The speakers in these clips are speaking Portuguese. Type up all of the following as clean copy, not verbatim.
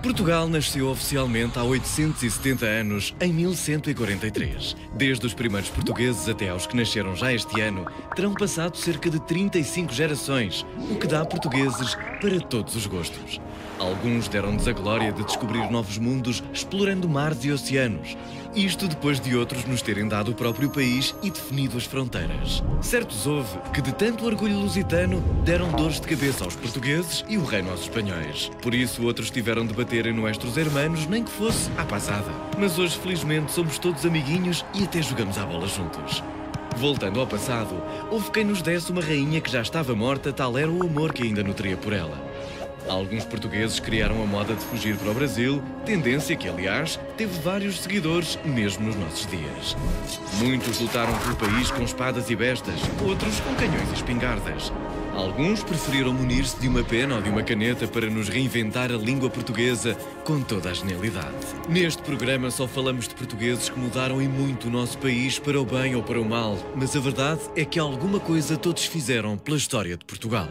Portugal nasceu oficialmente há 870 anos, em 1143. Desde os primeiros portugueses até aos que nasceram já este ano, terão passado cerca de 35 gerações, o que dá portugueses para todos os gostos. Alguns deram-nos a glória de descobrir novos mundos explorando mares e oceanos. Isto depois de outros nos terem dado o próprio país e definido as fronteiras. Certos houve que, de tanto orgulho lusitano, deram dores de cabeça aos portugueses e o reino aos espanhóis. Por isso, outros tiveram de bater em nuestros hermanos, nem que fosse à passada. Mas hoje, felizmente, somos todos amiguinhos e até jogamos à bola juntos. Voltando ao passado, houve quem nos desse uma rainha que já estava morta, tal era o amor que ainda nutria por ela. Alguns portugueses criaram a moda de fugir para o Brasil, tendência que, aliás, teve vários seguidores mesmo nos nossos dias. Muitos lutaram pelo país com espadas e bestas, outros com canhões e espingardas. Alguns preferiram munir-se de uma pena ou de uma caneta para nos reinventar a língua portuguesa com toda a genialidade. Neste programa só falamos de portugueses que mudaram em muito o nosso país para o bem ou para o mal, mas a verdade é que alguma coisa todos fizeram pela história de Portugal.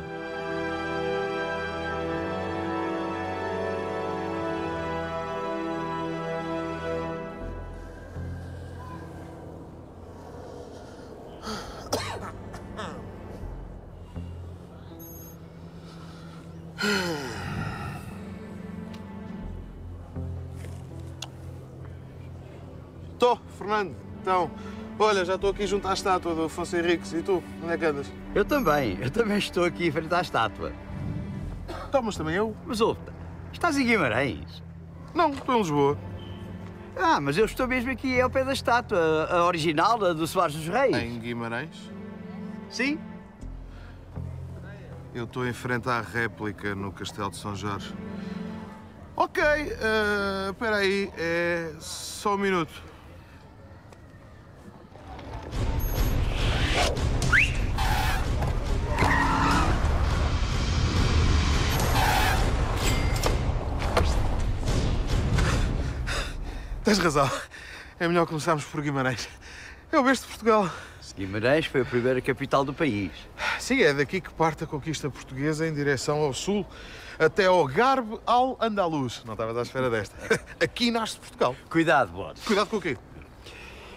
Estou, Fernando. Então, olha, já estou aqui junto à estátua do Afonso Henriques. E tu, onde é que andas? Eu também estou aqui em frente à estátua. Então, mas também eu. Mas ouve, estás em Guimarães? Não, estou em Lisboa. Ah, mas eu estou mesmo aqui ao pé da estátua, a original, a do Soares dos Reis. Em Guimarães? Sim. Eu estou em frente à réplica no Castelo de São Jorge. Ok, espera aí, é só um minuto. Tens razão. É melhor começarmos por Guimarães. É o berço de Portugal. Guimarães foi a primeira capital do país. Sim, é daqui que parte a conquista portuguesa em direção ao sul, até ao Garbe al-Andalus. Não estavas à espera desta. Aqui nasce Portugal. Cuidado, Bodes. Cuidado com o quê?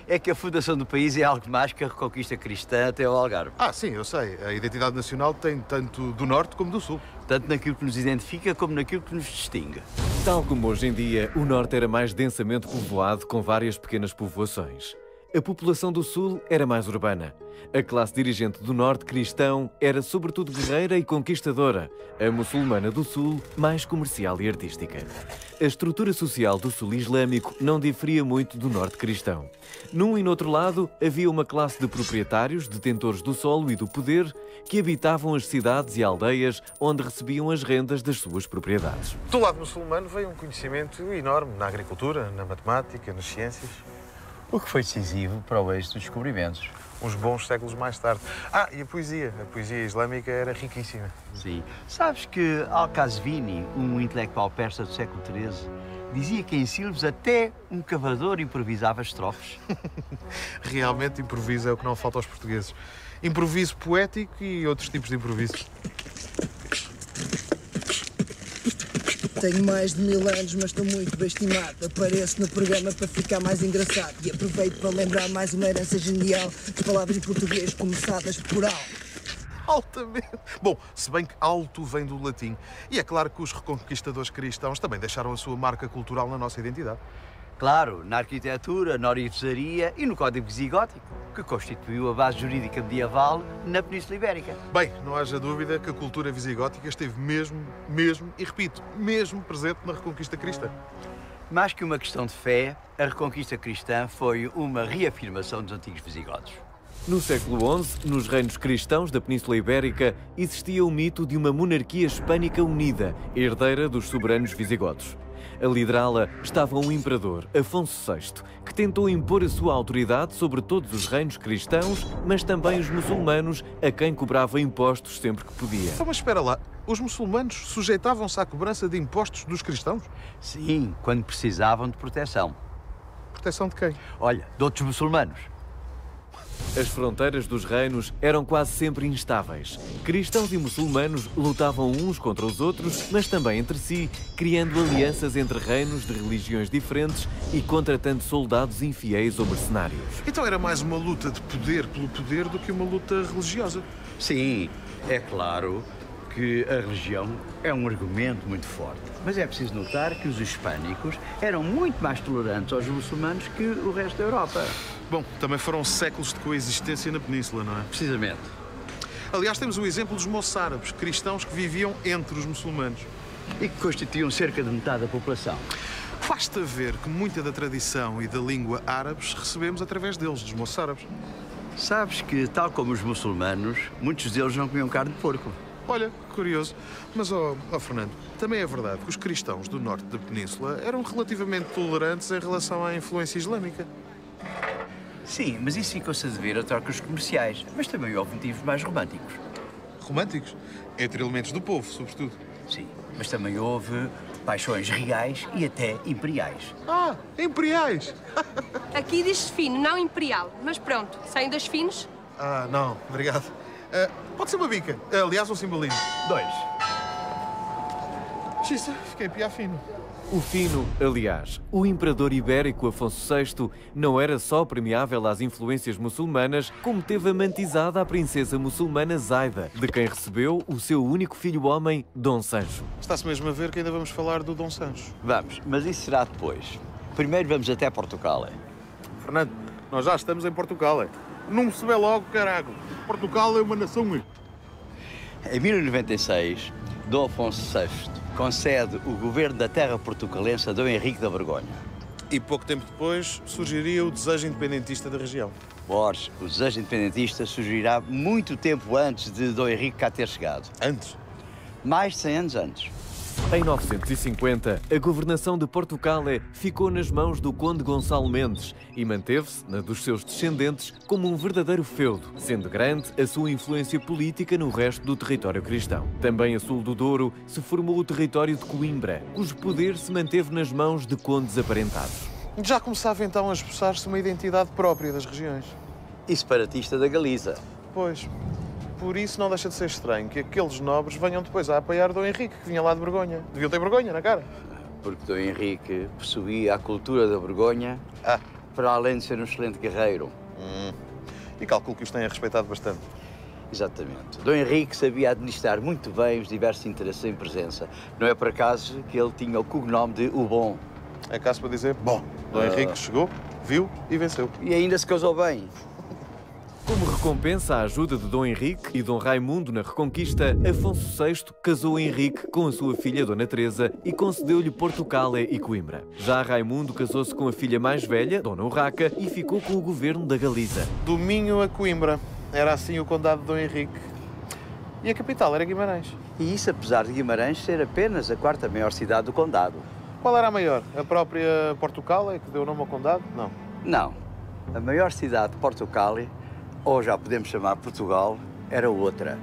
É que a fundação do país é algo mais que a reconquista cristã até ao Algarve. Ah, sim, eu sei. A identidade nacional tem tanto do norte como do sul. Tanto naquilo que nos identifica como naquilo que nos distingue. Tal como hoje em dia, o norte era mais densamente povoado com várias pequenas povoações. A população do sul era mais urbana. A classe dirigente do norte cristão era sobretudo guerreira e conquistadora. A muçulmana do sul, mais comercial e artística. A estrutura social do sul islâmico não diferia muito do norte cristão. Num e no outro lado, havia uma classe de proprietários, detentores do solo e do poder, que habitavam as cidades e aldeias onde recebiam as rendas das suas propriedades. Do lado muçulmano veio um conhecimento enorme na agricultura, na matemática, nas ciências. O que foi decisivo para o êxito dos descobrimentos. Uns bons séculos mais tarde. Ah, e a poesia. A poesia islâmica era riquíssima. Sim. Sabes que Al-Qazvini, um intelectual persa do século XIII, dizia que em sílabos até um cavador improvisava estrofes? Realmente improviso é o que não falta aos portugueses. Improviso poético e outros tipos de improviso. Tenho mais de 1000 anos, mas estou muito bem estimado. Apareço no programa para ficar mais engraçado. E aproveito para lembrar mais uma herança genial de palavras em português começadas por al. Altamente. Bom, se bem que alto vem do latim. E é claro que os reconquistadores cristãos também deixaram a sua marca cultural na nossa identidade. Claro, na arquitetura, na orivesaria e no Código Visigótico, que constituiu a base jurídica medieval na Península Ibérica. Bem, não haja dúvida que a cultura visigótica esteve mesmo, e repito, mesmo presente na Reconquista Cristã. Mais que uma questão de fé, a Reconquista Cristã foi uma reafirmação dos antigos visigodos. No século XI, nos reinos cristãos da Península Ibérica, existia o mito de uma monarquia hispânica unida, herdeira dos soberanos visigodos. A liderá-la estava um imperador, Afonso VI, que tentou impor a sua autoridade sobre todos os reinos cristãos, mas também os muçulmanos, a quem cobrava impostos sempre que podia. Então, mas espera lá, os muçulmanos sujeitavam-se à cobrança de impostos dos cristãos? Sim, quando precisavam de proteção. Proteção de quem? Olha, de outros muçulmanos. As fronteiras dos reinos eram quase sempre instáveis. Cristãos e muçulmanos lutavam uns contra os outros, mas também entre si, criando alianças entre reinos de religiões diferentes e contratando soldados infiéis ou mercenários. Então era mais uma luta de poder pelo poder do que uma luta religiosa. Sim, é claro que a religião é um argumento muito forte. Mas é preciso notar que os hispânicos eram muito mais tolerantes aos muçulmanos que o resto da Europa. Bom, também foram séculos de coexistência na península, não é? Precisamente. Aliás, temos o exemplo dos moçárabes, cristãos que viviam entre os muçulmanos. E que constituíam cerca de metade da população. Basta ver que muita da tradição e da língua árabes recebemos através deles, dos moçárabes. Sabes que, tal como os muçulmanos, muitos deles não comiam carne de porco. Olha, que curioso. Mas, Fernando, também é verdade que os cristãos do norte da península eram relativamente tolerantes em relação à influência islâmica. Sim, mas isso ficou-se a dever a trocas comerciais. Mas também houve motivos mais românticos. Românticos? Entre elementos do povo, sobretudo. Sim, mas também houve paixões reais e até imperiais. Ah, imperiais! Aqui diz-se fino, não imperial. Mas pronto, saem dois finos? Ah, não, obrigado. Pode ser uma bica. Aliás, um simbolismo. 2. Xista, fiquei piá fino. O fino, aliás, o imperador ibérico Afonso VI não era só premiável às influências muçulmanas, como teve amantizada a princesa muçulmana Zaida, de quem recebeu o seu único filho homem, Dom Sancho. Está-se mesmo a ver que ainda vamos falar do Dom Sancho. Vamos, mas isso será depois. Primeiro vamos até Portugal. Fernando, nós já estamos em Portugal. Não se vê logo, caralho. Portugal é uma nação. Em 1096, Dom Afonso VI concede o governo da terra portucalense a Dom Henrique da Borgonha. E pouco tempo depois surgiria o desejo independentista da região. Borges, o desejo independentista surgirá muito tempo antes de Dom Henrique cá ter chegado. Antes? Mais de 100 anos antes. Em 950, a governação de Portugal ficou nas mãos do conde Gonçalo Mendes e manteve-se na dos seus descendentes como um verdadeiro feudo, sendo grande a sua influência política no resto do território cristão. Também a sul do Douro se formou o território de Coimbra, cujo poder se manteve nas mãos de condes aparentados. Já começava então a esboçar-se uma identidade própria das regiões. E separatista da Galiza. Pois. Por isso não deixa de ser estranho que aqueles nobres venham depois a apoiar Dom Henrique, que vinha lá de Borgonha. Deviam ter vergonha na cara. Porque Dom Henrique possuía a cultura da Borgonha, para além de ser um excelente guerreiro. E calculo que os tenha respeitado bastante. Exatamente. Dom Henrique sabia administrar muito bem os diversos interesses em presença. Não é por acaso que ele tinha o cognome de O Bom. É caso para dizer, bom, Dom Henrique chegou, viu e venceu. E ainda se casou bem. Como recompensa à ajuda de Dom Henrique e Dom Raimundo na Reconquista, Afonso VI casou Henrique com a sua filha Dona Teresa e concedeu-lhe Portugal e Coimbra. Já Raimundo casou-se com a filha mais velha, Dona Urraca, e ficou com o governo da Galiza. Do Minho a Coimbra. Era assim o condado de Dom Henrique. E a capital era Guimarães. E isso apesar de Guimarães ser apenas a quarta maior cidade do condado. Qual era a maior? A própria Portugal, que deu o nome ao condado? Não. Não. A maior cidade de Portugal, ou já podemos chamar Portugal, era outra.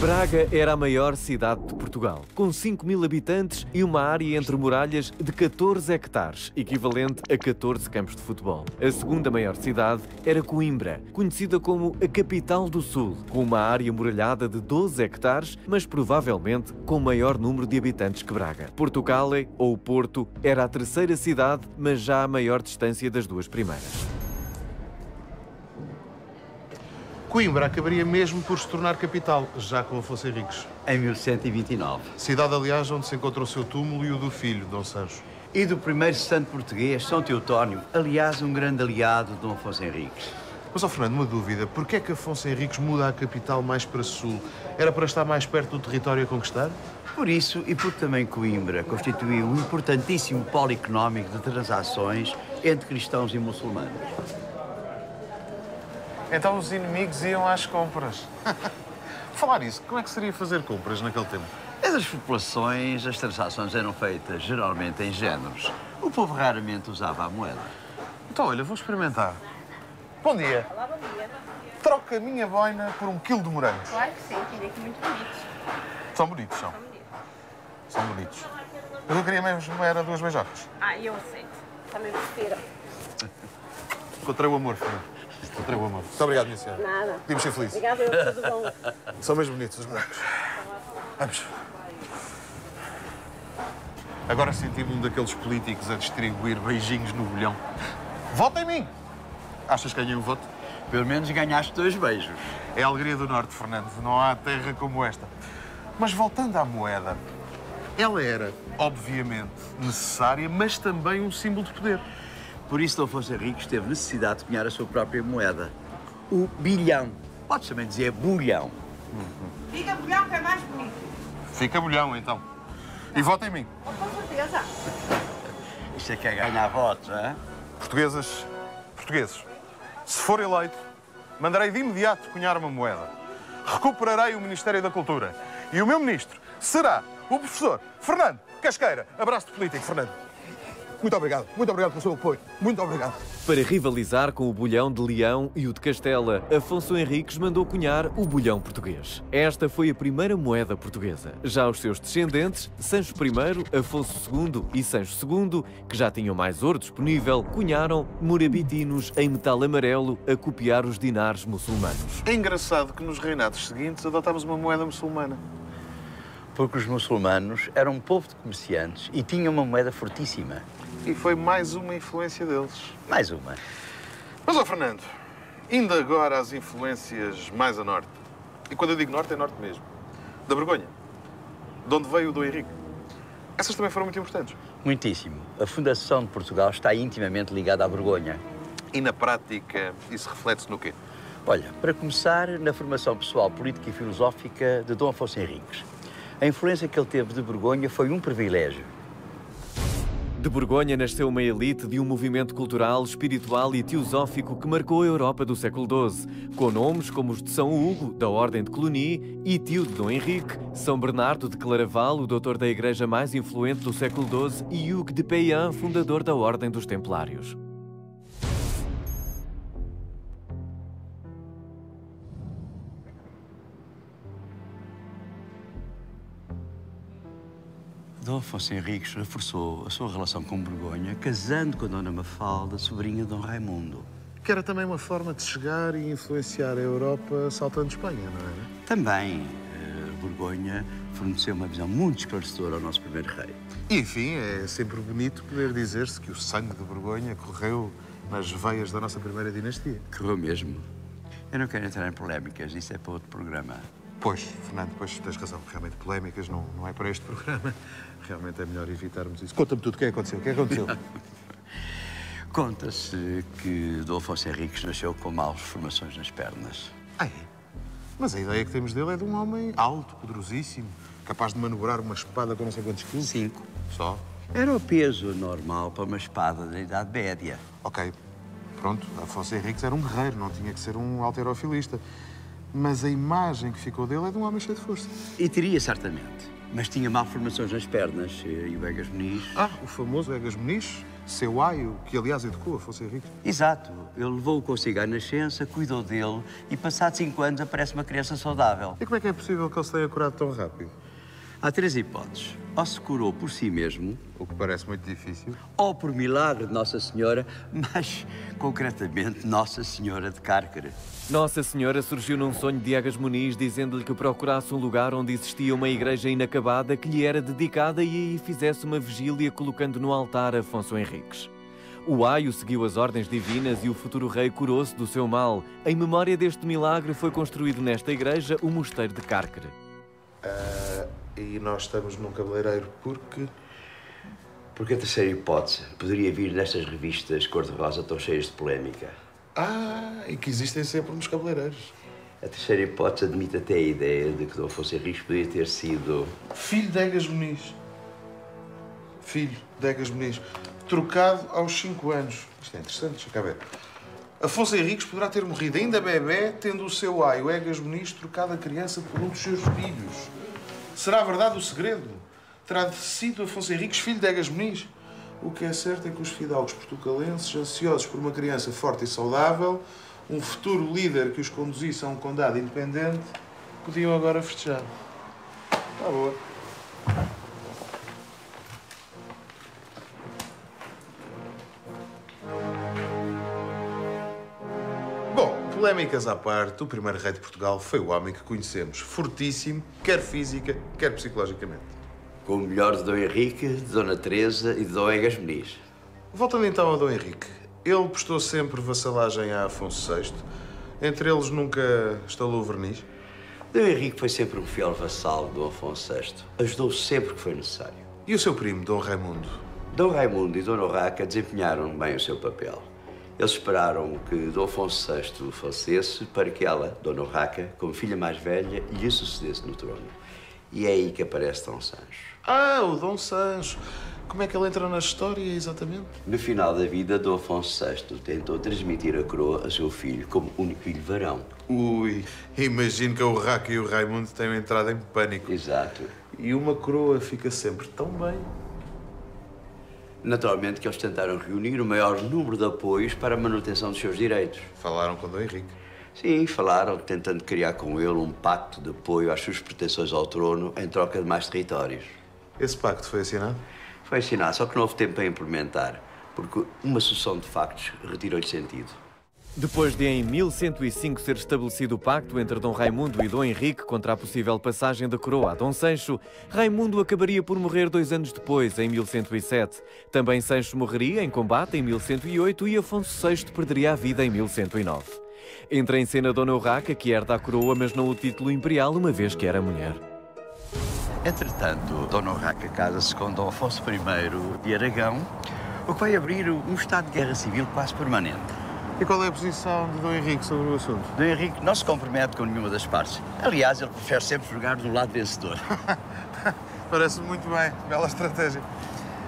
Braga era a maior cidade de Portugal, com 5.000 habitantes e uma área entre muralhas de 14 hectares, equivalente a 14 campos de futebol. A segunda maior cidade era Coimbra, conhecida como a capital do Sul, com uma área muralhada de 12 hectares, mas provavelmente com maior número de habitantes que Braga. Portugal, ou Porto, era a terceira cidade, mas já a maior distância das duas primeiras. Coimbra acabaria mesmo por se tornar capital, já com Afonso Henriques. Em 1129. Cidade, aliás, onde se encontra o seu túmulo e o do filho, Dom Sancho. E do primeiro santo português, São Teotónio, aliás, um grande aliado de Dom Afonso Henriques. Mas, Fernando, uma dúvida. Porquê é que Afonso Henriques muda a capital mais para sul? Era para estar mais perto do território a conquistar? Por isso, e porque também Coimbra constituiu um importantíssimo polo económico de transações entre cristãos e muçulmanos. Então os inimigos iam às compras. Falar isso, como é que seria fazer compras naquele tempo? Entre as populações, as transações eram feitas geralmente em géneros. O povo raramente usava a moeda. Então, olha, vou experimentar. Bom dia. Olá, bom dia. Troca a minha boina por 1 quilo de morangos. Claro que sim, tem aqui muito bonitos. São bonitos, são. São bonitos. Mas eu queria mesmo, era 2 beijocas. Eu aceito. Também prefiro. Encontrei o amor, filho. Encontrei o amor. Muito obrigado, minha senhora. Nada. Podíamos ser felizes. Obrigada, tudo bom. São mesmo bonitos os morangos. Vamos. Agora senti-me um daqueles políticos a distribuir beijinhos no bolhão. Vota em mim! Achas que ganhei um voto? Pelo menos ganhaste 2 beijos. É a alegria do Norte, Fernando. Não há terra como esta. Mas voltando à moeda, ela era, obviamente, necessária, mas também um símbolo de poder. Por isso, Dom Afonso Henriques teve necessidade de cunhar a sua própria moeda. O bilhão. Pode também dizer bulhão. Diga bolhão que é mais bonito. Fica bolhão, então. E vota em mim. Com certeza. Isto é que é ganhar votos, é? Portuguesas, portugueses, se for eleito, mandarei de imediato cunhar uma moeda. Recuperarei o Ministério da Cultura. E o meu ministro será o professor Fernando Casqueira. Abraço de político, Fernando. Muito obrigado pelo seu apoio. Muito obrigado. Para rivalizar com o bolhão de Leão e o de Castela, Afonso Henriques mandou cunhar o bolhão português. Esta foi a primeira moeda portuguesa. Já os seus descendentes, Sancho I, Afonso II e Sancho II, que já tinham mais ouro disponível, cunharam morabitinos em metal amarelo a copiar os dinares muçulmanos. É engraçado que nos reinados seguintes adotámos uma moeda muçulmana. Porque os muçulmanos eram um povo de comerciantes e tinham uma moeda fortíssima. E foi mais uma influência deles. Mais uma. Mas, ó Fernando, indo agora às influências mais a norte. E quando eu digo norte, é norte mesmo. Da Borgonha. De onde veio o Dom Henrique. Essas também foram muito importantes. Muitíssimo. A fundação de Portugal está intimamente ligada à Borgonha. E na prática, isso reflete-se no quê? Olha, para começar, na formação pessoal, política e filosófica de Dom Afonso Henriques. A influência que ele teve de Borgonha foi um privilégio. De Borgonha nasceu uma elite de um movimento cultural, espiritual e teosófico que marcou a Europa do século XII, com nomes como os de São Hugo, da Ordem de Cluny, e tio de Dom Henrique, São Bernardo de Claraval, o doutor da igreja mais influente do século XII, e Hugues de Payen, fundador da Ordem dos Templários. Dom Afonso Henriques reforçou a sua relação com Borgonha, casando com a Dona Mafalda, sobrinha de Dom Raimundo. Que era também uma forma de chegar e influenciar a Europa saltando Espanha, não era? Também, Borgonha forneceu uma visão muito esclarecedora ao nosso primeiro rei. E, enfim, é sempre bonito poder dizer-se que o sangue de Borgonha correu nas veias da nossa primeira dinastia. Correu mesmo. Eu não quero entrar em polémicas, isso é para outro programa. Pois, Fernando, pois tens razão. Realmente polémicas não é para este programa. Realmente é melhor evitarmos isso. Conta-me tudo o que aconteceu. O que aconteceu? Conta-se que Dom Afonso Henriques nasceu com maus formações nas pernas. É? Mas a ideia que temos dele é de um homem alto, poderosíssimo, capaz de manobrar uma espada com não sei quantos quilos. 5. Só? Era o peso normal para uma espada da Idade Média. Ok. Pronto, Afonso Henriques era um guerreiro, não tinha que ser um halterofilista. Mas a imagem que ficou dele é de um homem cheio de força. E teria, certamente. Mas tinha malformações nas pernas e o Egas Muniz. O famoso Egas Muniz, seu aio, que aliás educou Afonso Henriques. Exato. Ele levou-o consigo à nascença, cuidou dele e, passados 5 anos, aparece uma criança saudável. E como é que é possível que ele se tenha curado tão rápido? Há 3 hipóteses. Ou se curou por si mesmo, O que parece muito difícil. ou por milagre de Nossa Senhora, mas, concretamente, Nossa Senhora de Cárcere. Nossa Senhora surgiu num sonho de Egas Muniz, dizendo-lhe que procurasse um lugar onde existia uma igreja inacabada que lhe era dedicada e aí fizesse uma vigília colocando no altar Afonso Henriques. O aio seguiu as ordens divinas e o futuro rei curou-se do seu mal. Em memória deste milagre foi construído nesta igreja o mosteiro de Cárcere. E nós estamos num cabeleireiro porque... Porque a terceira hipótese poderia vir nestas revistas cor-de-rosa tão cheias de polémica. E que existem sempre nos cabeleireiros. A terceira hipótese admite até a ideia de que Dom Afonso Henriques poderia ter sido... Filho de Egas Muniz. Filho de Egas Muniz. Trocado aos 5 anos. Isto é interessante, deixa cá ver. Afonso Henriques poderá ter morrido ainda bebé, tendo o seu aio Egas Muniz trocado a criança por um dos seus filhos. Será verdade o segredo? Terá sido Afonso Henriques, filho de Egas Muniz? O que é certo é que os fidalgos portucalenses, ansiosos por uma criança forte e saudável, um futuro líder que os conduzisse a um condado independente, podiam agora festejar. Está boa. Bom, polémicas à parte, o primeiro rei de Portugal foi o homem que conhecemos, fortíssimo, quer física, quer psicologicamente. Com o melhor de Dom Henrique, de Dona Teresa e de Dom Egas Muniz. Voltando então a Dom Henrique, ele prestou sempre vassalagem a Afonso VI. Entre eles nunca estalou o verniz. Dom Henrique foi sempre um fiel vassalo de Dom Afonso VI. Ajudou sempre que foi necessário. E o seu primo, Dom Raimundo? Dom Raimundo e Dona Urraca desempenharam bem o seu papel. Eles esperaram que Dom Afonso VI falecesse para que ela, Dona Urraca, como filha mais velha, lhe sucedesse no trono. E é aí que aparece Dom Sancho. Ah, o Dom Sancho. Como é que ele entra na história, exatamente? No final da vida, Dom Afonso VI tentou transmitir a coroa a seu filho como único filho varão. Ui, imagino que a Urraca e o Raimundo tenham entrado em pânico. Exato. E uma coroa fica sempre tão bem. Naturalmente que eles tentaram reunir o maior número de apoios para a manutenção dos seus direitos. Falaram com Dom Henrique. Sim, falaram, tentando criar com ele um pacto de apoio às suas pretensões ao trono em troca de mais territórios. Esse pacto foi assinado? Foi assinado, só que não houve tempo para implementar, porque uma sucessão de factos retirou-lhe sentido. Depois de em 1105 ser estabelecido o pacto entre Dom Raimundo e Dom Henrique contra a possível passagem da coroa a Dom Sancho, Raimundo acabaria por morrer 2 anos depois, em 1107. Também Sancho morreria em combate em 1108 e Afonso VI perderia a vida em 1109. Entra em cena Dona Urraca, que herda a coroa, mas não o título imperial, uma vez que era mulher. Entretanto, Dona Urraca casa-se com Dom Afonso I de Aragão, o que vai abrir um estado de guerra civil quase permanente. E qual é a posição de Dom Henrique sobre o assunto? Dom Henrique não se compromete com nenhuma das partes. Aliás, ele prefere sempre jogar do lado vencedor. Parece muito bem, bela estratégia.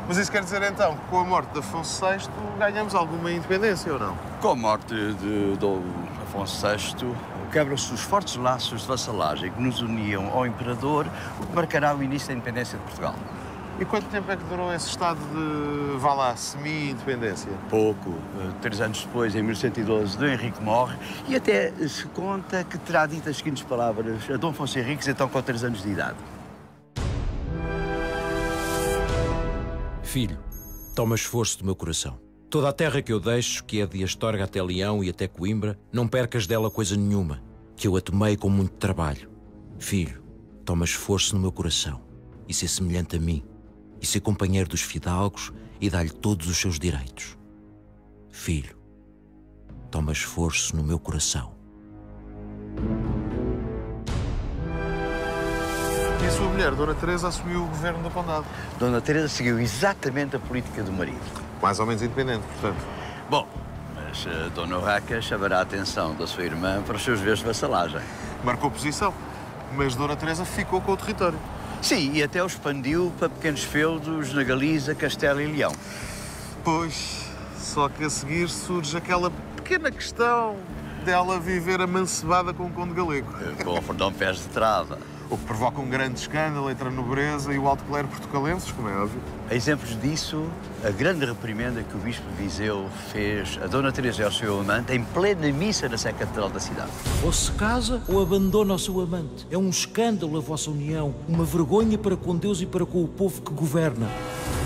Mas isso quer dizer então que com a morte de Afonso VI ganhamos alguma independência ou não? Com a morte de Dom Afonso VI, quebram-se os fortes laços de vassalagem que nos uniam ao imperador, o que marcará o início da independência de Portugal. E quanto tempo é que durou esse estado de, vá lá, semi-independência? Pouco. 3 anos depois, em 1112, Dom Henrique morre e até se conta que terá dito as seguintes palavras a Dom Afonso Henriques, então com 3 anos de idade. Filho, toma esforço do meu coração. Toda a terra que eu deixo, que é de Astorga até Leão e até Coimbra, não percas dela coisa nenhuma, que eu a tomei com muito trabalho. Filho, toma esforço no meu coração e ser semelhante a mim, e ser companheiro dos fidalgos e dar-lhe todos os seus direitos. Filho, toma esforço no meu coração. E a sua mulher, Dona Teresa, assumiu o governo do condado. Dona Teresa seguiu exatamente a política do marido. Mais ou menos independente, portanto. Bom, mas Dona Urraca chamará a atenção da sua irmã para os seus deveres de vassalagem. Marcou posição, mas Dona Teresa ficou com o território. Sim, e até o expandiu para pequenos feudos na Galiza, Castela e Leão. Pois, só que a seguir surge aquela pequena questão dela viver amancebada com o conde galego. Com o Fordão Pés de Trava. O que provoca um grande escândalo entre a nobreza e o alto clero portucalenses, como é óbvio. Exemplos disso, a grande reprimenda que o bispo de Viseu fez a Dona Teresa e ao seu amante em plena missa na Sé Catedral da cidade. Ou se casa ou abandona o seu amante. É um escândalo a vossa união, uma vergonha para com Deus e para com o povo que governa.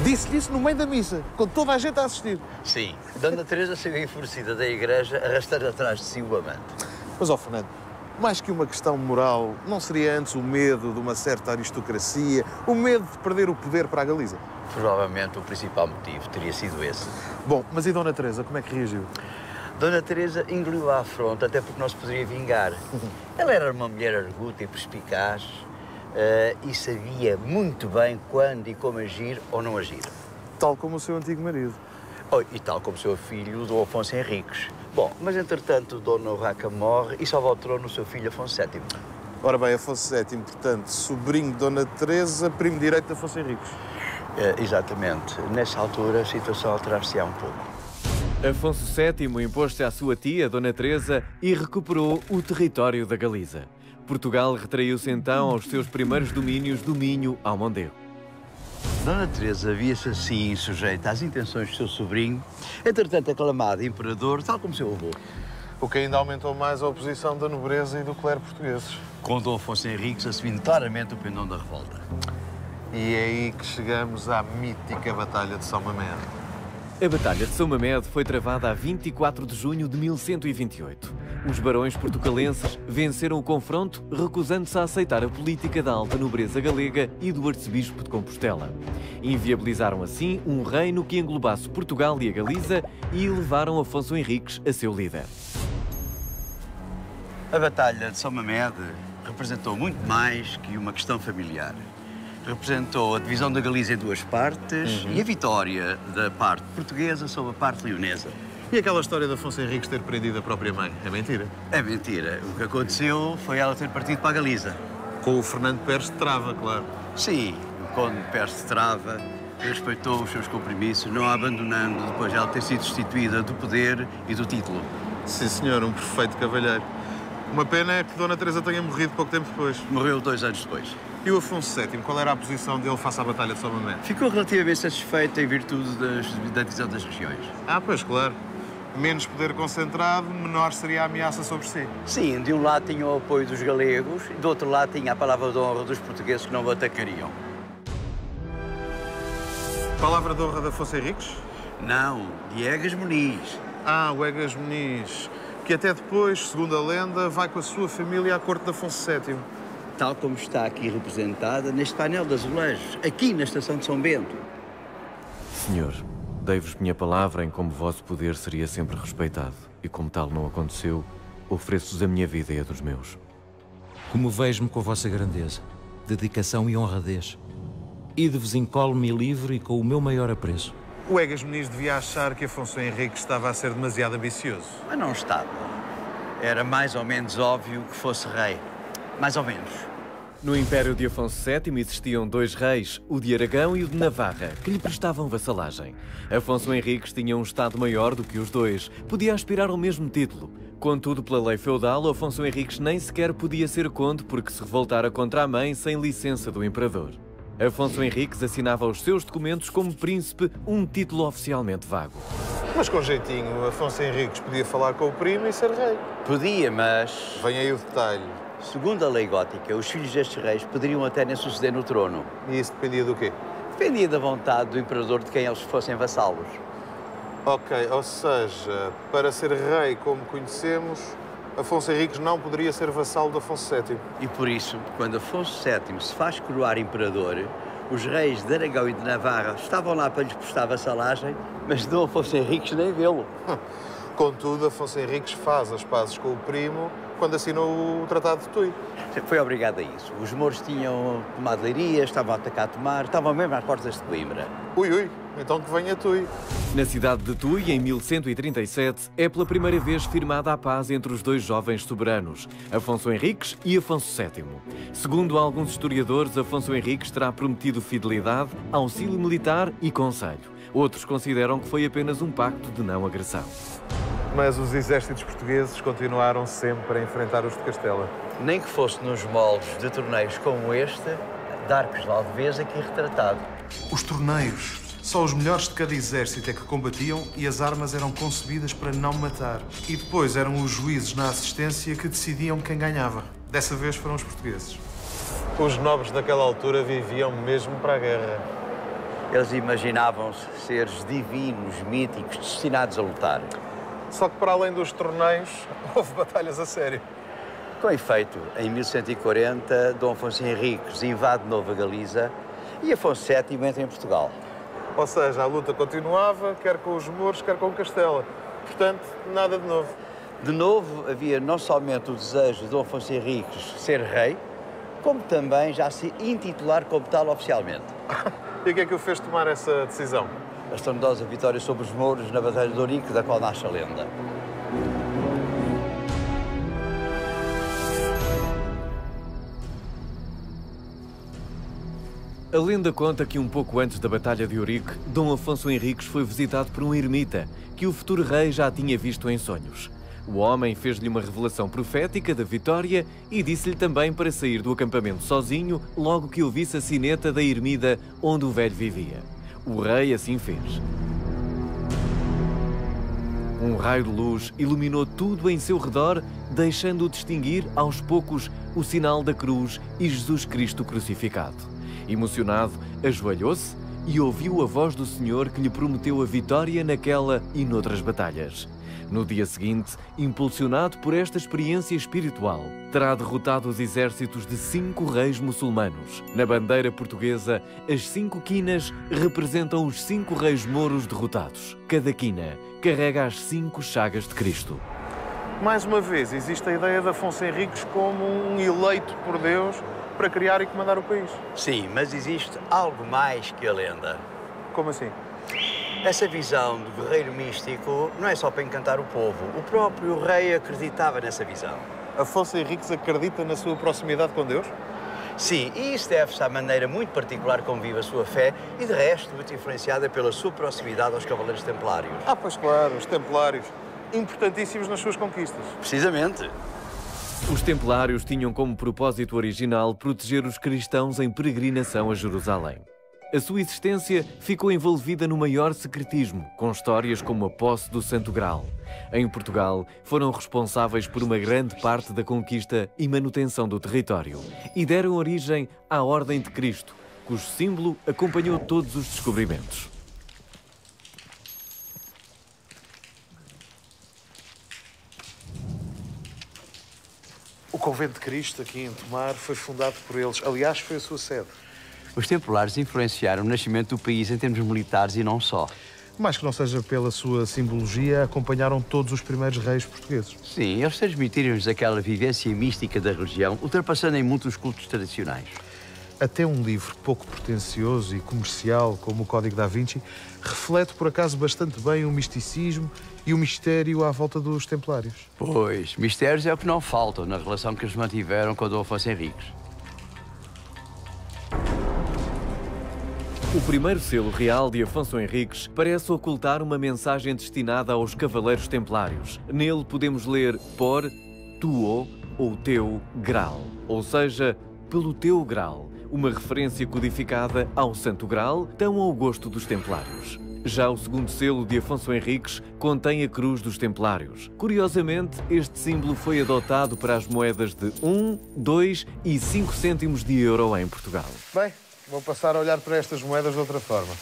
Disse-lhe isso no meio da missa, com toda a gente a assistir. Sim, Dona Teresa saiu enfurecida da igreja, arrastando atrás de si o amante. Mas, ó Fernando, mais que uma questão moral, não seria antes o medo de uma certa aristocracia, o medo de perder o poder para a Galiza? Provavelmente o principal motivo teria sido esse. Bom, mas e Dona Teresa, como é que reagiu? Dona Teresa engoliu a afronta, até porque não se poderia vingar. Ela era uma mulher arguta e perspicaz e sabia muito bem quando e como agir ou não agir. Tal como o seu antigo marido. E tal como o seu filho, Dom Afonso Henriques. Bom, mas entretanto, Dona Urraca morre e salva ao trono o seu filho Afonso VII. Ora bem, Afonso VII, portanto, sobrinho de Dona Teresa, primo direito de Afonso Henriques. Exatamente. Nessa altura, a situação alterar-se-á um pouco. Afonso VII impôs-se à sua tia, Dona Teresa, e recuperou o território da Galiza. Portugal retraiu-se então aos seus primeiros domínios do Minho ao Mondego. Dona Teresa via-se assim sujeita às intenções do seu sobrinho, entretanto aclamado imperador, tal como seu avô. O que ainda aumentou mais a oposição da nobreza e do clero portugueses. Com Dom Afonso Henriques assumindo claramente o pendão da revolta. E é aí que chegamos à mítica Batalha de São Mamede. A Batalha de São Mamede foi travada a 24 de junho de 1128. Os barões portucalenses venceram o confronto, recusando-se a aceitar a política da alta nobreza galega e do arcebispo de Compostela. Inviabilizaram assim um reino que englobasse Portugal e a Galiza e elevaram Afonso Henriques a seu líder. A Batalha de São Mamede representou muito mais que uma questão familiar. Representou a divisão da Galiza em duas partes e a vitória da parte portuguesa sobre a parte leonesa. E aquela história de Afonso Henriques ter prendido a própria mãe? É mentira? É mentira. O que aconteceu foi ela ter partido para a Galiza. Com o Fernando Pérez de Trava, claro. Sim, o conde Pérez de Trava respeitou os seus compromissos, não a abandonando depois de ela ter sido destituída do poder e do título. Sim, senhor, um perfeito cavalheiro. Uma pena é que Dona Teresa tenha morrido pouco tempo depois. Morreu 2 anos depois. E o Afonso VII, qual era a posição dele face à Batalha de São Mamede? Ficou relativamente satisfeito em virtude da divisão das regiões. Ah, pois claro. Menos poder concentrado, menor seria a ameaça sobre si. Sim, de um lado tinha o apoio dos galegos e do outro lado tinha a palavra de honra dos portugueses que não o atacariam. Palavra de honra de Afonso Henriques? Não, de Egas Muniz. Ah, o Egas Muniz, que até depois, segundo a lenda, vai com a sua família à corte de Afonso VII. Tal como está aqui representada neste painel de azulejos, aqui na estação de São Bento. Senhor, dei-vos minha palavra em como vosso poder seria sempre respeitado. E como tal não aconteceu, ofereço-vos a minha vida e a dos meus. Comoveis-me com a vossa grandeza, dedicação e honradez. Ide-vos incólume e livre e com o meu maior apreço. O Egas Muniz devia achar que Afonso Henriques estava a ser demasiado ambicioso. Mas não estava. Era mais ou menos óbvio que fosse rei. Mais ou menos. No Império de Afonso VII existiam 2 reis, o de Aragão e o de Navarra, que lhe prestavam vassalagem. Afonso Henriques tinha um estado maior do que os dois, podia aspirar ao mesmo título. Contudo, pela lei feudal, Afonso Henriques nem sequer podia ser conde porque se revoltara contra a mãe sem licença do imperador. Afonso Henriques assinava aos seus documentos como príncipe um título oficialmente vago. Mas com jeitinho, Afonso Henriques podia falar com o primo e ser rei. Podia, mas... Vem aí o detalhe. Segundo a lei gótica, os filhos destes reis poderiam até nem suceder no trono. E isso dependia do quê? Dependia da vontade do imperador de quem eles fossem vassalos. Ok, ou seja, para ser rei como conhecemos, Afonso Henriques não poderia ser vassalo de Afonso VII. E por isso, quando Afonso VII se faz coroar imperador, os reis de Aragão e de Navarra estavam lá para lhes prestar vassalagem, mas Dom Afonso Henriques nem vê-lo. Contudo, Afonso Henriques faz as pazes com o primo quando assinou o Tratado de Tui. Foi obrigado a isso. Os mouros tinham tomado Leiria, estavam a atacar Tomar, estavam mesmo às portas de Coimbra. Ui, então que venha Tui. Na cidade de Tui, em 1137, é pela primeira vez firmada a paz entre os 2 jovens soberanos, Afonso Henriques e Afonso VII. Segundo alguns historiadores, Afonso Henriques terá prometido fidelidade, auxílio militar e conselho. Outros consideram que foi apenas um pacto de não agressão. Mas os exércitos portugueses continuaram sempre a enfrentar os de Castela. Nem que fosse nos moldes de torneios como este, de Arcos de Valdevez aqui retratado. Os torneios. Só os melhores de cada exército é que combatiam e as armas eram concebidas para não matar. E depois eram os juízes na assistência que decidiam quem ganhava. Dessa vez foram os portugueses. Os nobres daquela altura viviam mesmo para a guerra. Eles imaginavam-se seres divinos, míticos, destinados a lutar. Só que para além dos torneios, houve batalhas a sério. Com efeito, em 1140, Dom Afonso Henriques invade de novo a Galiza e Afonso VII entra em Portugal. Ou seja, a luta continuava, quer com os mouros, quer com Castela. Portanto, nada de novo. De novo, havia não somente o desejo de Dom Afonso Henriques ser rei, como também já se intitular como tal oficialmente. E o que é que o fez tomar essa decisão? A estrondosa vitória sobre os mouros na Batalha de Ourique, da qual nasce a lenda. A lenda conta que um pouco antes da Batalha de Ourique, Dom Afonso Henriques foi visitado por um ermita que o futuro rei já tinha visto em sonhos. O homem fez-lhe uma revelação profética da vitória e disse-lhe também para sair do acampamento sozinho logo que ouvisse a sineta da ermida onde o velho vivia. O rei assim fez. Um raio de luz iluminou tudo em seu redor, deixando-o distinguir, aos poucos, o sinal da cruz e Jesus Cristo crucificado. Emocionado, ajoelhou-se e ouviu a voz do Senhor que lhe prometeu a vitória naquela e noutras batalhas. No dia seguinte, impulsionado por esta experiência espiritual, terá derrotado os exércitos de 5 reis muçulmanos. Na bandeira portuguesa, as 5 quinas representam os 5 reis mouros derrotados. Cada quina carrega as 5 chagas de Cristo. Mais uma vez, existe a ideia de Afonso Henriques como um eleito por Deus para criar e comandar o país. Sim, mas existe algo mais que a lenda. Como assim? Essa visão do guerreiro místico não é só para encantar o povo. O próprio rei acreditava nessa visão. Afonso Henriques acredita na sua proximidade com Deus? Sim, e isso deve-se à maneira muito particular como vive a sua fé e, de resto, muito influenciada pela sua proximidade aos Cavaleiros Templários. Ah, pois claro, os Templários, importantíssimos nas suas conquistas. Precisamente. Os Templários tinham como propósito original proteger os cristãos em peregrinação a Jerusalém. A sua existência ficou envolvida no maior secretismo, com histórias como a posse do Santo Graal. Em Portugal, foram responsáveis por uma grande parte da conquista e manutenção do território e deram origem à Ordem de Cristo, cujo símbolo acompanhou todos os descobrimentos. O Convento de Cristo, aqui em Tomar, foi fundado por eles. Aliás, foi a sua sede. Os templários influenciaram o nascimento do país em termos militares e não só. Mais que não seja pela sua simbologia, acompanharam todos os primeiros reis portugueses. Sim, eles transmitiram-nos aquela vivência mística da religião, ultrapassando em muito os cultos tradicionais. Até um livro pouco pretencioso e comercial, como o Código da Vinci, reflete, por acaso, bastante bem o misticismo e o mistério à volta dos Templários. Pois, mistérios é o que não faltam na relação que eles mantiveram com o Dom Afonso Henriques. O primeiro selo real de Afonso Henriques parece ocultar uma mensagem destinada aos Cavaleiros Templários. Nele podemos ler por tuo ou teu Graal, ou seja, pelo teu Graal, uma referência codificada ao Santo Graal, tão ao gosto dos Templários. Já o segundo selo de Afonso Henriques contém a cruz dos Templários. Curiosamente, este símbolo foi adotado para as moedas de 1, 2 e 5 cêntimos de euro em Portugal. Bem, vou passar a olhar para estas moedas de outra forma.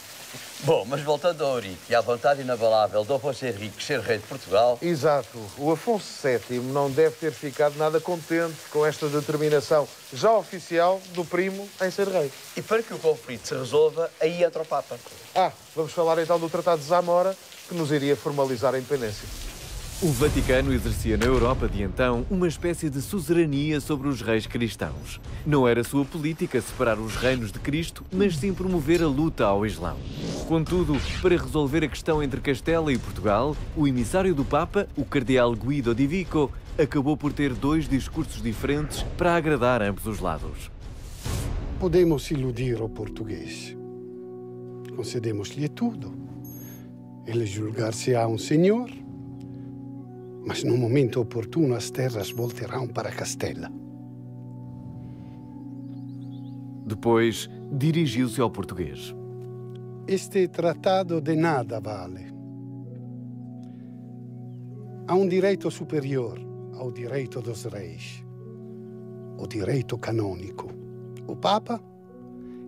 Bom, mas voltando ao Ourique e à vontade inabalável de Afonso Henriques ser rei de Portugal... Exato. O Afonso VII não deve ter ficado nada contente com esta determinação já oficial do primo em ser rei. E para que o conflito se resolva, aí entra o Papa. Vamos falar então do Tratado de Zamora, que nos iria formalizar a independência. O Vaticano exercia na Europa de então uma espécie de suzerania sobre os reis cristãos. Não era sua política separar os reinos de Cristo, mas sim promover a luta ao Islão. Contudo, para resolver a questão entre Castela e Portugal, o emissário do Papa, o cardeal Guido di Vico, acabou por ter 2 discursos diferentes para agradar ambos os lados. Podemos iludir o português. Concedemos-lhe tudo. Ele julgar-se-á um senhor, mas no momento oportuno as terras voltarão para Castela. Depois, dirigiu-se ao português. Este tratado de nada vale. Há um direito superior ao direito dos reis, o direito canônico. O Papa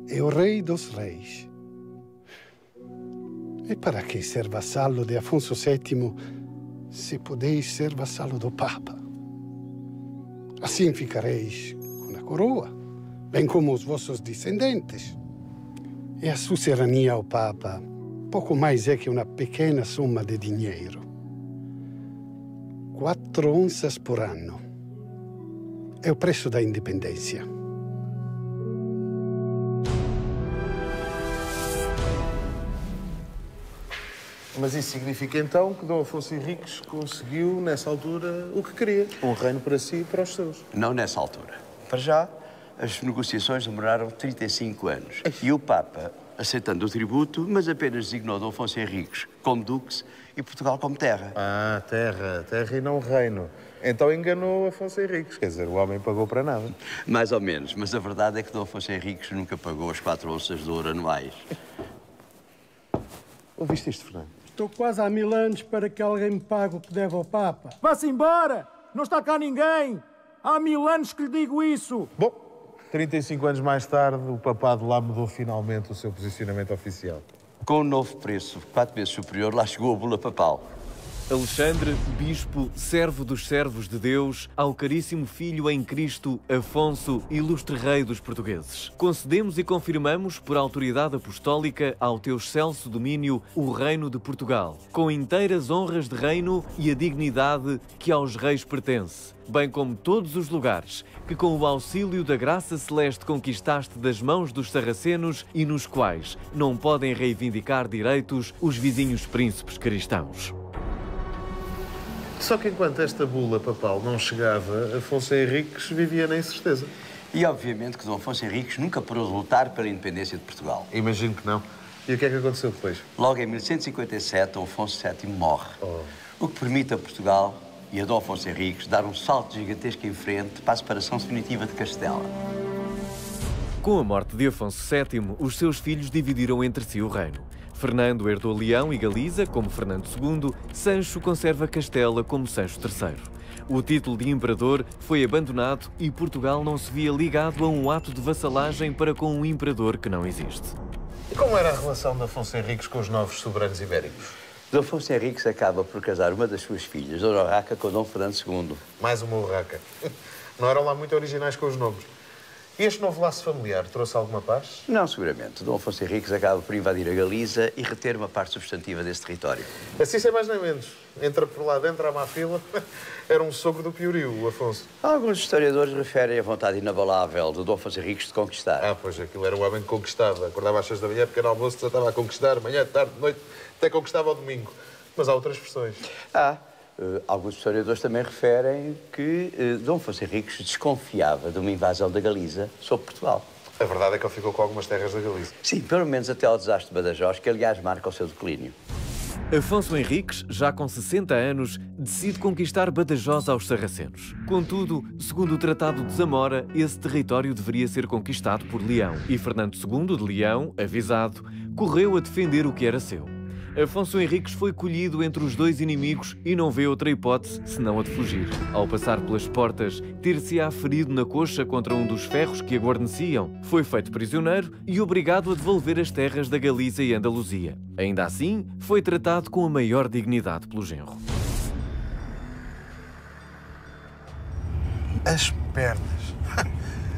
é o rei dos reis. E para que ser vassalo de Afonso VII se podeis ser vassalo do Papa? Assim ficareis com a coroa, bem como os vossos descendentes. E a suzerania ao Papa pouco mais é que uma pequena soma de dinheiro. 4 onças por ano. É o preço da independência. Mas isso significa então que Dom Afonso Henriques conseguiu, nessa altura, o que queria. Um reino para si e para os seus. Não nessa altura. Para já, as negociações demoraram 35 anos. E o Papa aceitando o tributo, mas apenas designou Dom Afonso Henriques como duques e Portugal como terra. Ah, terra e não reino. Então enganou Afonso Henriques, quer dizer, o homem pagou para nada. Mais ou menos, mas a verdade é que Dom Afonso Henriques nunca pagou as 4 onças de ouro anuais. Ouviste isto, Fernando? Estou quase há 1000 anos para que alguém me pague o que deve ao Papa. Vá-se embora! Não está cá ninguém! Há 1000 anos que lhe digo isso! Bom, 35 anos mais tarde, o papado lá mudou finalmente o seu posicionamento oficial. Com um novo preço, 4 vezes superior, lá chegou a bula papal. Alexandre, bispo, servo dos servos de Deus, ao caríssimo filho em Cristo, Afonso, ilustre rei dos portugueses. Concedemos e confirmamos, por autoridade apostólica, ao teu excelso domínio, o reino de Portugal, com inteiras honras de reino e a dignidade que aos reis pertence, bem como todos os lugares que, com o auxílio da graça celeste, conquistaste das mãos dos sarracenos e nos quais não podem reivindicar direitos os vizinhos príncipes cristãos. Só que enquanto esta bula papal não chegava, Afonso Henriques vivia na incerteza. E obviamente que Dom Afonso Henriques nunca parou de lutar pela independência de Portugal. Imagino que não. E o que é que aconteceu depois? Logo em 1157, Dom Afonso VII morre, o que permite a Portugal e a Dom Afonso Henriques dar um salto gigantesco em frente para a separação definitiva de Castela. Com a morte de Afonso VII, os seus filhos dividiram entre si o reino. Fernando herdou Leão e Galiza como Fernando II, Sancho conserva Castela como Sancho III. O título de imperador foi abandonado e Portugal não se via ligado a um ato de vassalagem para com um imperador que não existe. E como era a relação de Afonso Henriques com os novos soberanos ibéricos? Dom Afonso Henriques acaba por casar uma das suas filhas, Dona Urraca, com Dom Fernando II. Mais uma urraca. Não eram lá muito originais com os nomes. E este novo laço familiar trouxe alguma paz? Não, seguramente. Dom Afonso Henriques acaba por invadir a Galiza e reter uma parte substantiva desse território. Assim sem mais nem menos. Entra por lá dentro à má fila. Era um sogro do Piorio, o Afonso. Alguns historiadores referem a vontade inabalável de Dom Afonso Henriques de conquistar. Ah, pois aquilo era o homem que conquistava. Acordava às 6 da manhã, pequeno almoço, já estava a conquistar, manhã, tarde, noite, até conquistava ao domingo. Mas há outras versões. Alguns historiadores também referem que Dom Afonso Henriques desconfiava de uma invasão da Galiza sobre Portugal. A verdade é que ele ficou com algumas terras da Galiza. Sim, pelo menos até ao desastre de Badajoz, que aliás marca o seu declínio. Afonso Henriques, já com 60 anos, decide conquistar Badajoz aos sarracenos. Contudo, segundo o Tratado de Zamora, esse território deveria ser conquistado por Leão. E Fernando II de Leão, avisado, correu a defender o que era seu. Afonso Henriques foi colhido entre os dois inimigos e não vê outra hipótese senão a de fugir. Ao passar pelas portas, ter-se-á ferido na coxa contra um dos ferros que a guarneciam. Foi feito prisioneiro e obrigado a devolver as terras da Galiza e Andaluzia. Ainda assim, foi tratado com a maior dignidade pelo genro. As pernas.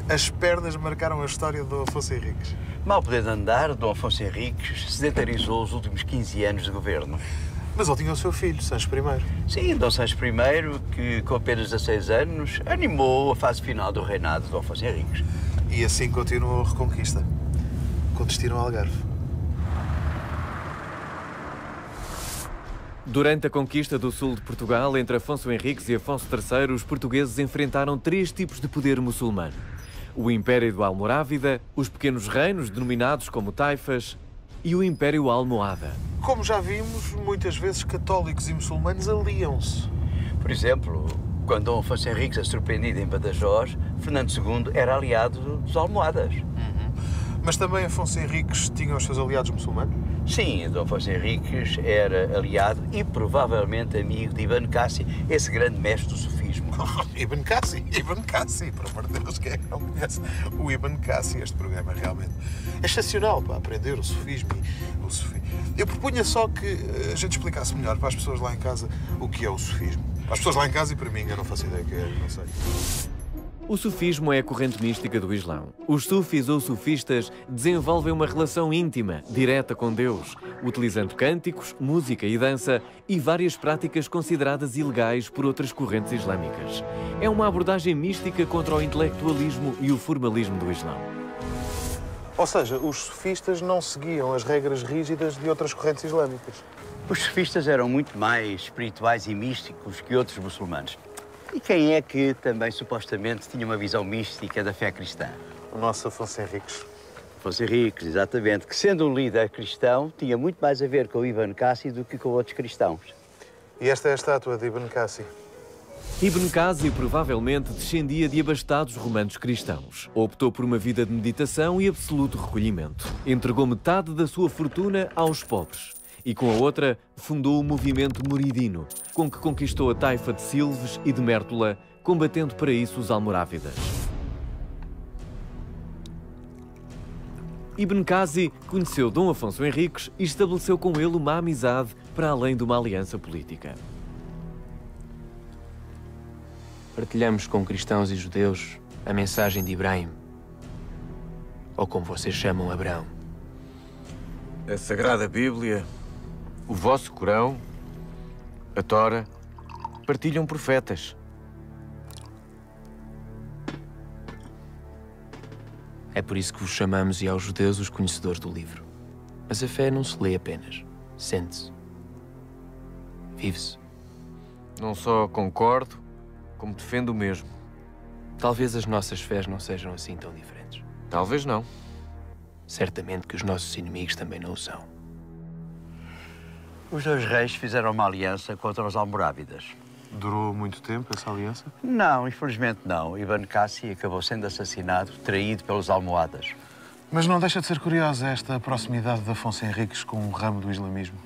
As pernas marcaram a história do Afonso Henriques. Mal podendo andar, Dom Afonso Henriques sedentarizou os últimos 15 anos de governo. Mas ele tinha o seu filho, Sancho I. Sim, Dom Sancho I, que com apenas 16 anos animou a fase final do reinado de Dom Afonso Henriques. E assim continuou a reconquista, com destino ao Algarve. Durante a conquista do sul de Portugal, entre Afonso Henriques e Afonso III, os portugueses enfrentaram 3 tipos de poder muçulmano. O Império do Almorávida, os pequenos reinos denominados como taifas e o Império Almohada. Como já vimos, muitas vezes católicos e muçulmanos aliam-se. Por exemplo, quando Dom Afonso Henriques é surpreendido em Badajoz, Fernando II era aliado dos almohadas. Mas também Afonso Henriques tinha os seus aliados muçulmanos? Sim, Dom Afonso Henriques era aliado e provavelmente amigo de Ibn Cassi, esse grande mestre do sufismo. Ibn Cassi, por amor de Deus, quem é que não conhece o Ibn Cassi? Este programa realmente é excepcional para aprender o sufismo e o sufismo. Eu propunha só que a gente explicasse melhor para as pessoas lá em casa o que é o sufismo. Para as pessoas lá em casa e para mim, eu não faço ideia o que é, não sei. O sufismo é a corrente mística do Islão. Os sufis ou sufistas desenvolvem uma relação íntima, direta com Deus, utilizando cânticos, música e dança e várias práticas consideradas ilegais por outras correntes islâmicas. É uma abordagem mística contra o intelectualismo e o formalismo do Islão. Ou seja, os sufistas não seguiam as regras rígidas de outras correntes islâmicas. Os sufistas eram muito mais espirituais e místicos que outros muçulmanos. E quem é que também supostamente tinha uma visão mística da fé cristã? O nosso Afonso Henriques. Afonso Henriques, exatamente, que sendo um líder cristão, tinha muito mais a ver com o Ibn Cassi do que com outros cristãos. E esta é a estátua de Ibn Cassi. Ibn Cassi provavelmente descendia de abastados romanos cristãos. Optou por uma vida de meditação e absoluto recolhimento. Entregou metade da sua fortuna aos pobres. E com a outra, fundou o movimento muridino, com que conquistou a taifa de Silves e de Mértola, combatendo para isso os almorávidas. Ibn Cassi conheceu Dom Afonso Henriques e estabeleceu com ele uma amizade para além de uma aliança política. Partilhamos com cristãos e judeus a mensagem de Ibrahim, ou como vocês chamam, Abraão. A Sagrada Bíblia, o vosso Corão, a Tora, partilham profetas. É por isso que vos chamamos e aos judeus os conhecedores do livro. Mas a fé não se lê apenas, sente-se, vive-se. Não só concordo, como defendo o mesmo. Talvez as nossas fés não sejam assim tão diferentes. Talvez não. Certamente que os nossos inimigos também não o são. Os dois reis fizeram uma aliança contra os almorávidas. Durou muito tempo essa aliança? Não, infelizmente não. Ibn Cassi acabou sendo assassinado, traído pelos almohadas. Mas não deixa de ser curiosa esta proximidade de Afonso Henriques com um ramo do islamismo.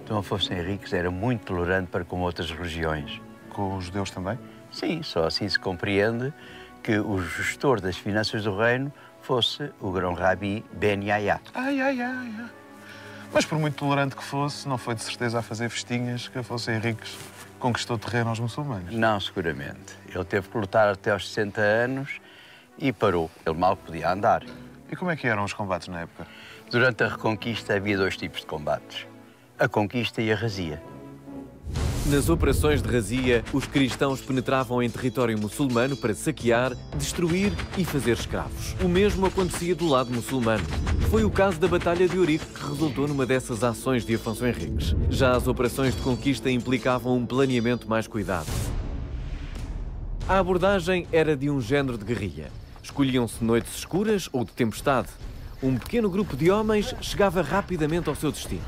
Dom Afonso Henriques era muito tolerante para com outras religiões. Com os judeus também? Sim, só assim se compreende que o gestor das finanças do reino fosse o grão-rabi Ben Yahya. Mas por muito tolerante que fosse, não foi de certeza a fazer festinhas que Afonso Henriques conquistou terreno aos muçulmanos. Não, seguramente. Ele teve que lutar até aos 60 anos e parou. Ele mal podia andar. E como é que eram os combates na época? Durante a Reconquista havia dois tipos de combates. A conquista e a razia. Nas operações de razia, os cristãos penetravam em território muçulmano para saquear, destruir e fazer escravos. O mesmo acontecia do lado muçulmano. Foi o caso da Batalha de Ourique que resultou numa dessas ações de Afonso Henriques. Já as operações de conquista implicavam um planeamento mais cuidado. A abordagem era de um género de guerrilha. Escolhiam-se noites escuras ou de tempestade. Um pequeno grupo de homens chegava rapidamente ao seu destino.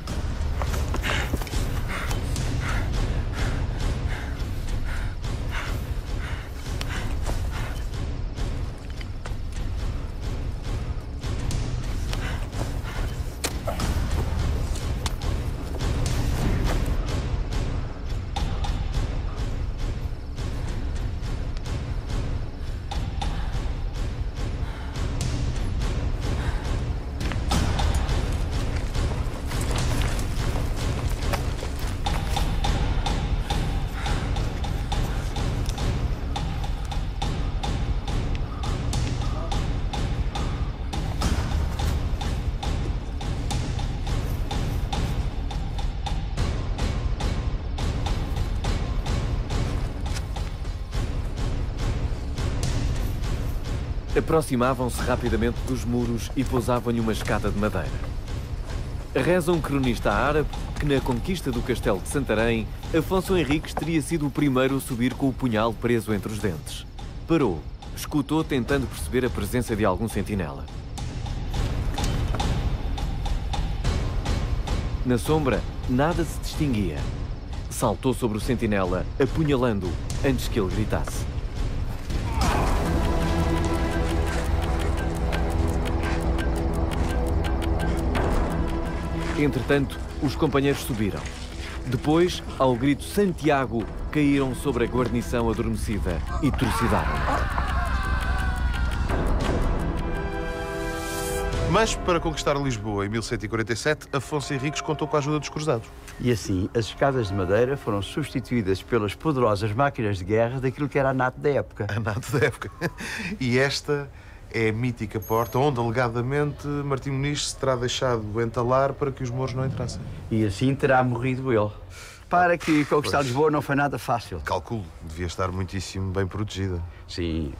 Aproximavam-se rapidamente dos muros e pousavam-lhe uma escada de madeira. Reza um cronista árabe que, na conquista do castelo de Santarém, Afonso Henriques teria sido o primeiro a subir com o punhal preso entre os dentes. Parou, escutou tentando perceber a presença de algum sentinela. Na sombra, nada se distinguia. Saltou sobre o sentinela, apunhalando-o antes que ele gritasse. Entretanto, os companheiros subiram. Depois, ao grito Santiago, caíram sobre a guarnição adormecida e trucidaram. Mas, para conquistar Lisboa em 1147, Afonso Henriques contou com a ajuda dos cruzados. E assim, as escadas de madeira foram substituídas pelas poderosas máquinas de guerra daquilo que era a NATO da época. A NATO da época. E esta é a mítica porta onde, alegadamente, Martim Muniz se terá deixado entalar para que os mouros não entrassem. E assim terá morrido ele. Para que conquistar Lisboa não foi nada fácil. Calculo, devia estar muitíssimo bem protegida. Sim,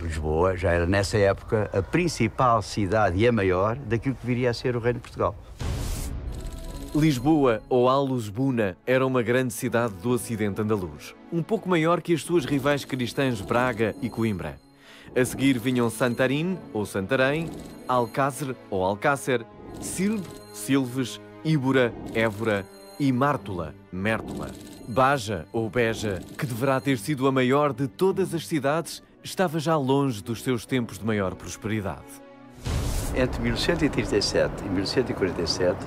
Lisboa já era, nessa época, a principal cidade e a maior daquilo que viria a ser o Reino de Portugal. Lisboa, ou Alus-Buna, era uma grande cidade do ocidente andaluz, um pouco maior que as suas rivais cristãs Braga e Coimbra. A seguir vinham Santarém ou Santarém, Alcácer ou Alcácer, Silbe, Silves, Íbora, Évora e Mártola, Mértola. Baja ou Beja, que deverá ter sido a maior de todas as cidades, estava já longe dos seus tempos de maior prosperidade. Entre 1137 e 1147,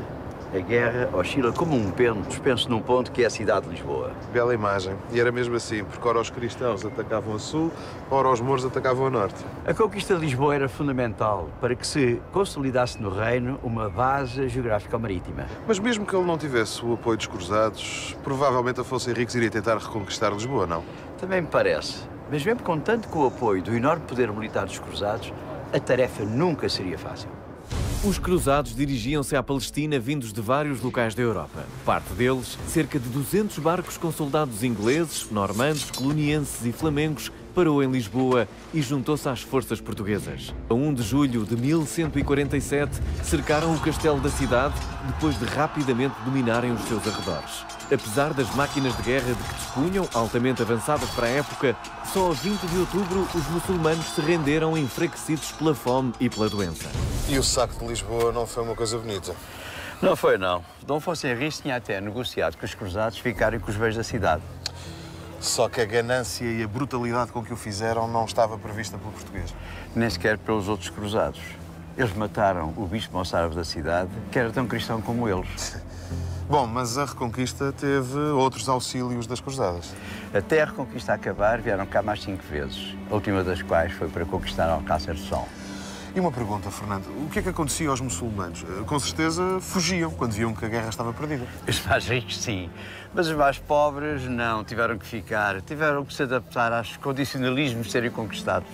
a guerra oscila como um pêndulo suspenso num ponto que é a cidade de Lisboa. Bela imagem. E era mesmo assim, porque ora os cristãos atacavam a sul, ora os mouros atacavam a norte. A conquista de Lisboa era fundamental para que se consolidasse no reino uma base geográfica marítima. Mas mesmo que ele não tivesse o apoio dos cruzados, provavelmente Afonso Henriques iria tentar reconquistar Lisboa, não? Também me parece. Mas mesmo contando com o apoio do enorme poder militar dos cruzados, a tarefa nunca seria fácil. Os cruzados dirigiam-se à Palestina vindos de vários locais da Europa. Parte deles, cerca de 200 barcos com soldados ingleses, normandos, colonienses e flamengos, parou em Lisboa e juntou-se às forças portuguesas. A 1 de julho de 1147, cercaram o castelo da cidade depois de rapidamente dominarem os seus arredores. Apesar das máquinas de guerra de que dispunham, altamente avançadas para a época, só a 20 de outubro os muçulmanos se renderam enfraquecidos pela fome e pela doença. E o saco de Lisboa não foi uma coisa bonita? Não foi, não. Dom Afonso Henriques tinha até negociado com os cruzados ficarem com os bens da cidade. Só que a ganância e a brutalidade com que o fizeram não estava prevista pelo português. Nem sequer pelos outros cruzados. Eles mataram o bispo moçárabe da cidade, que era tão cristão como eles. Bom, mas a Reconquista teve outros auxílios das cruzadas. Até a Reconquista acabar, vieram cá mais 5 vezes, a última das quais foi para conquistar Alcácer de Sol. E uma pergunta, Fernando. O que é que acontecia aos muçulmanos? Com certeza fugiam quando viam que a guerra estava perdida. Os mais ricos, sim. Mas os mais pobres, não. Tiveram que ficar. Tiveram que se adaptar aos condicionalismos de serem conquistados.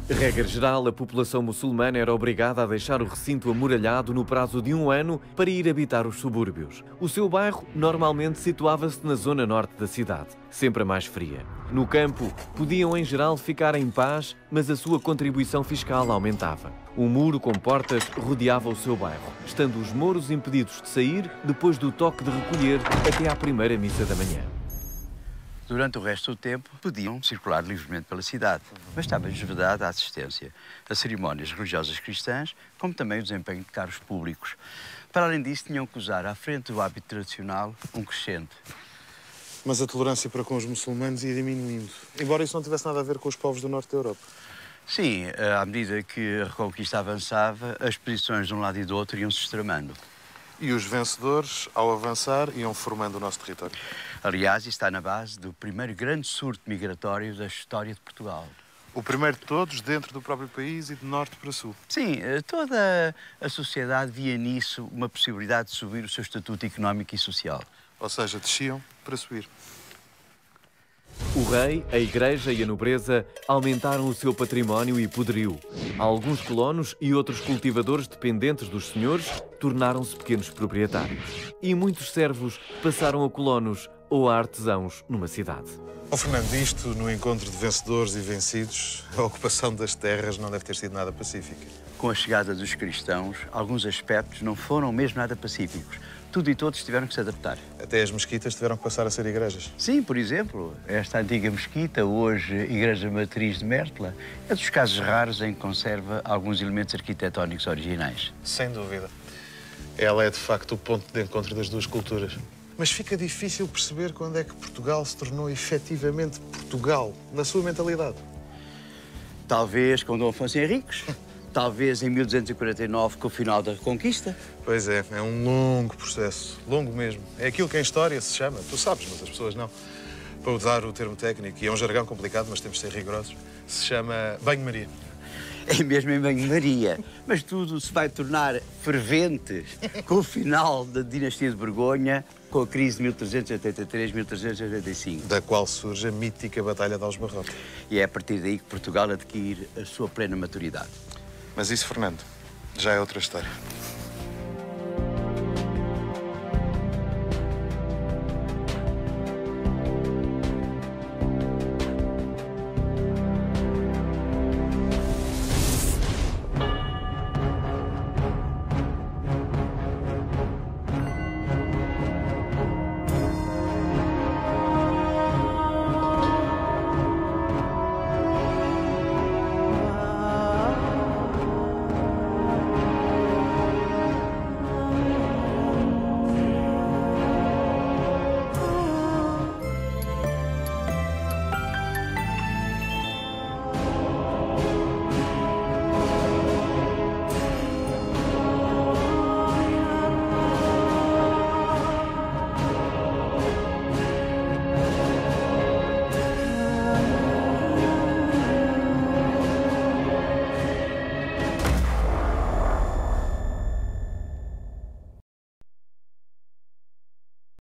Regra geral, a população muçulmana era obrigada a deixar o recinto amuralhado no prazo de 1 ano para ir habitar os subúrbios. O seu bairro normalmente situava-se na zona norte da cidade, sempre a mais fria. No campo, podiam em geral ficar em paz, mas a sua contribuição fiscal aumentava. Um muro com portas rodeava o seu bairro, estando os mouros impedidos de sair depois do toque de recolher até à primeira missa da manhã. Durante o resto do tempo, podiam circular livremente pela cidade, mas estava-lhes vedada a assistência a cerimónias religiosas cristãs, como também o desempenho de cargos públicos. Para além disso, tinham que usar, à frente do hábito tradicional, um crescente. Mas a tolerância para com os muçulmanos ia diminuindo, embora isso não tivesse nada a ver com os povos do norte da Europa. Sim, à medida que a Reconquista avançava, as posições de um lado e do outro iam-se extremando. E os vencedores, ao avançar, iam formando o nosso território. Aliás, isso está na base do primeiro grande surto migratório da história de Portugal. O primeiro de todos dentro do próprio país e de norte para sul. Sim, toda a sociedade via nisso uma possibilidade de subir o seu estatuto económico e social. Ou seja, desciam para subir. O rei, a igreja e a nobreza aumentaram o seu património e poderio. Alguns colonos e outros cultivadores dependentes dos senhores tornaram-se pequenos proprietários. E muitos servos passaram a colonos ou a artesãos numa cidade. Oh, Fernando, isto no encontro de vencedores e vencidos, a ocupação das terras não deve ter sido nada pacífica. Com a chegada dos cristãos, alguns aspectos não foram mesmo nada pacíficos. Tudo e todos tiveram que se adaptar. Até as mesquitas tiveram que passar a ser igrejas. Sim, por exemplo, esta antiga mesquita, hoje Igreja Matriz de Mértola, é dos casos raros em que conserva alguns elementos arquitetónicos originais. Sem dúvida. Ela é, de facto, o ponto de encontro das duas culturas. Mas fica difícil perceber quando é que Portugal se tornou efetivamente Portugal, na sua mentalidade. Talvez com Dom Afonso Henriques. Talvez em 1249, com o final da Reconquista. Pois é um longo processo, longo mesmo. É aquilo que em história se chama, tu sabes, mas as pessoas não. Para usar o termo técnico, e é um jargão complicado, mas temos de ser rigorosos, se chama banho-maria. É mesmo em banho-maria. Mas tudo se vai tornar fervente com o final da dinastia de Borgonha, com a crise de 1383-1385. Da qual surge a mítica Batalha de Aljubarrota. E é a partir daí que Portugal adquire a sua plena maturidade. Mas isso, Fernando, já é outra história.